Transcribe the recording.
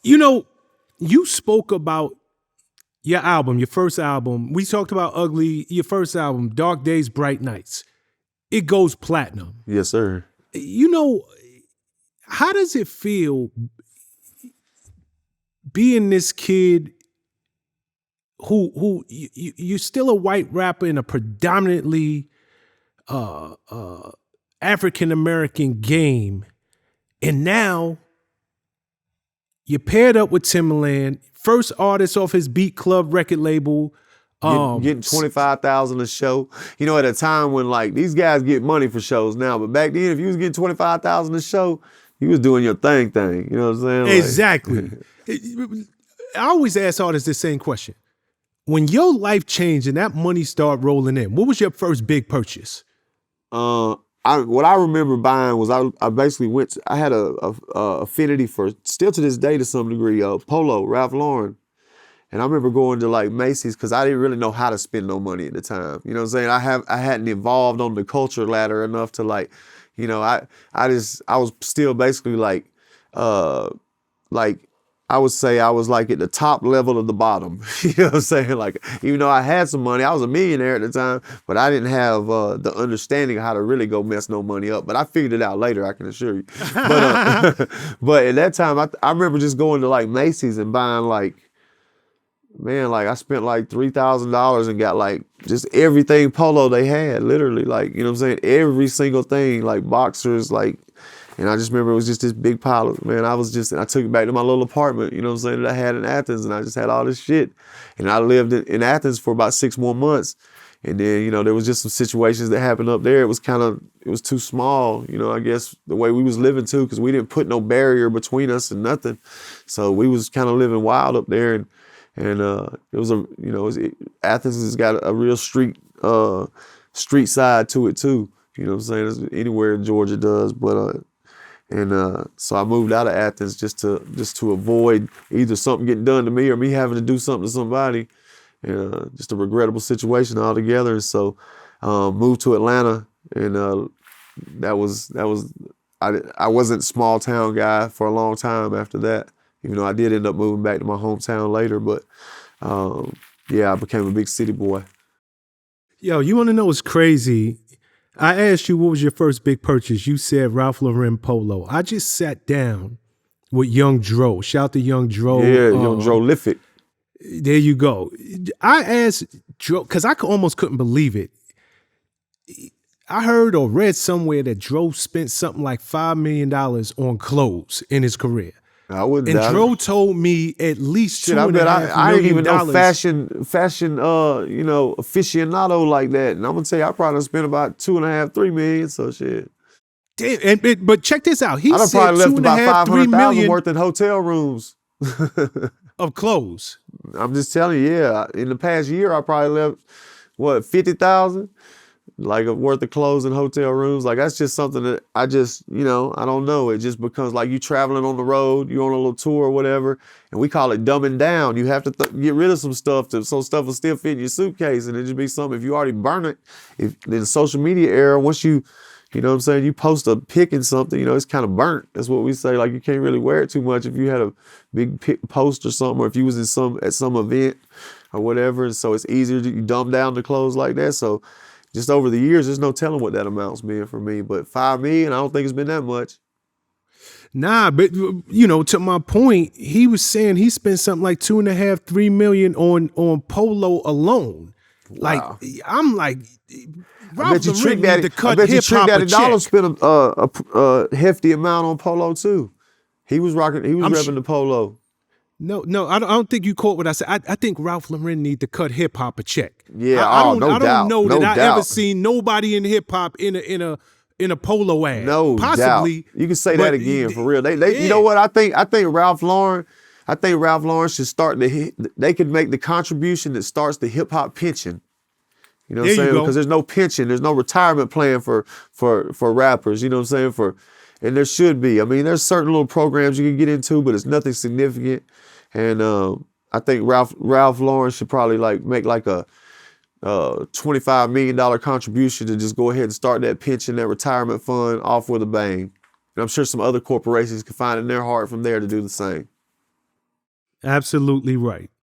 You know, you spoke about your album, your first album. We talked about Ugly, your first album, Dark Days, Bright Nights. It goes platinum. Yes, sir. You know, how does it feel being this kid who you're still a white rapper in a predominantly African American game, and now you paired up with Timbaland, first artist off his Beat Club record label. Getting 25,000 a show. You know, at a time when like these guys get money for shows now, but back then if you was getting 25,000 a show, you was doing your thing. You know what I'm saying? Like, Exactly. I always ask artists the same question. When your life changed and that money started rolling in, what was your first big purchase? what I remember buying was I basically I had a affinity for, still to this day to some degree, Polo, Ralph Lauren. And I remember going to like Macy's because I didn't really know how to spend no money at the time. You know what I'm saying? I hadn't evolved on the culture ladder enough to like, you know, I was still basically like I would say I was like at the top level of the bottom. You know what I'm saying? Like, even though I had some money, I was a millionaire at the time, but I didn't have the understanding of how to really go mess no money up. But I figured it out later, I can assure you. But but at that time, I remember just going to like Macy's and buying like, man, like I spent like $3,000 and got like just everything Polo they had, literally, like, you know what I'm saying? Every single thing, like boxers, like, and I just remember it was just this big pile of, man, I took it back to my little apartment, you know what I'm saying, that I had in Athens, and I just had all this shit. And I lived in Athens for about 6 more months. And then, you know, there was just some situations that happened up there. It was too small, you know, I guess the way we was living too, because we didn't put no barrier between us and nothing. So we was kind of living wild up there. And it was Athens has got a real street side to it too. You know what I'm saying? Anywhere in Georgia does, but so I moved out of Athens just to avoid either something getting done to me or me having to do something to somebody. Just a regrettable situation altogether. And so moved to Atlanta, and I wasn't a small town guy for a long time after that. Even though I did end up moving back to my hometown later, but I became a big city boy. Yo, you want to know what's crazy? I asked you what was your first big purchase. You said Ralph Lauren Polo. I just sat down with Young Dro. Shout to Young Dro. Yeah, Young Dro Liffitt. There you go. I asked Dro, because I almost couldn't believe it. I heard or read somewhere that Dro spent something like $5 million on clothes in his career. I wouldn't and doubt Dro it. told me at least Shit, $2.5 million. I didn't even know fashion, aficionado like that. And I'm gonna tell you, I probably spent about $2.5-3 million. So shit. Damn, but check this out. He said probably left about $2.5-3 million worth in hotel rooms of clothes. I'm just telling you, yeah. In the past year, I probably left $50,000. Like worth of clothes in hotel rooms. Like that's just something that I just, I don't know. It just becomes like you traveling on the road, you're on a little tour or whatever, and we call it dumbing down. You have to get rid of some stuff so stuff will still fit in your suitcase, and it just be something. If you already burn it, in the social media era, once you know what I'm saying, you post a pic in something, it's kind of burnt. That's what we say. Like you can't really wear it too much if you had a big post or something, or if you was at some event or whatever. And so it's easier to dumb down the clothes like that. So just over the years, there's no telling what that amount's been for me. But $5 million, I don't think it's been that much. Nah, but to my point, he was saying he spent something like $2.5-3 million on Polo alone. Wow. Like I'm like, Ralph Lauren need to cut I bet you hip hop a Trick Daddy check. spent a hefty amount on Polo too. He was repping the Polo. No, I don't think you caught what I said. I think Ralph Lauren need to cut hip hop a check. Yeah, I don't doubt. know no that doubt. I ever seen nobody in hip hop in a Polo ad. No possibly. Doubt. You can say that again for real. They You know what? I think Ralph Lauren should start they could make the contribution that starts the hip hop pension. You know what I'm saying? Because there's no pension, there's no retirement plan for rappers. You know what I'm saying? And there should be. I mean, there's certain little programs you can get into, but it's nothing significant. And I think Ralph Lauren should probably make a $25 million contribution to just go ahead and start that pension, that retirement fund off with a bang. And I'm sure some other corporations can find it in their heart from there to do the same. Absolutely right.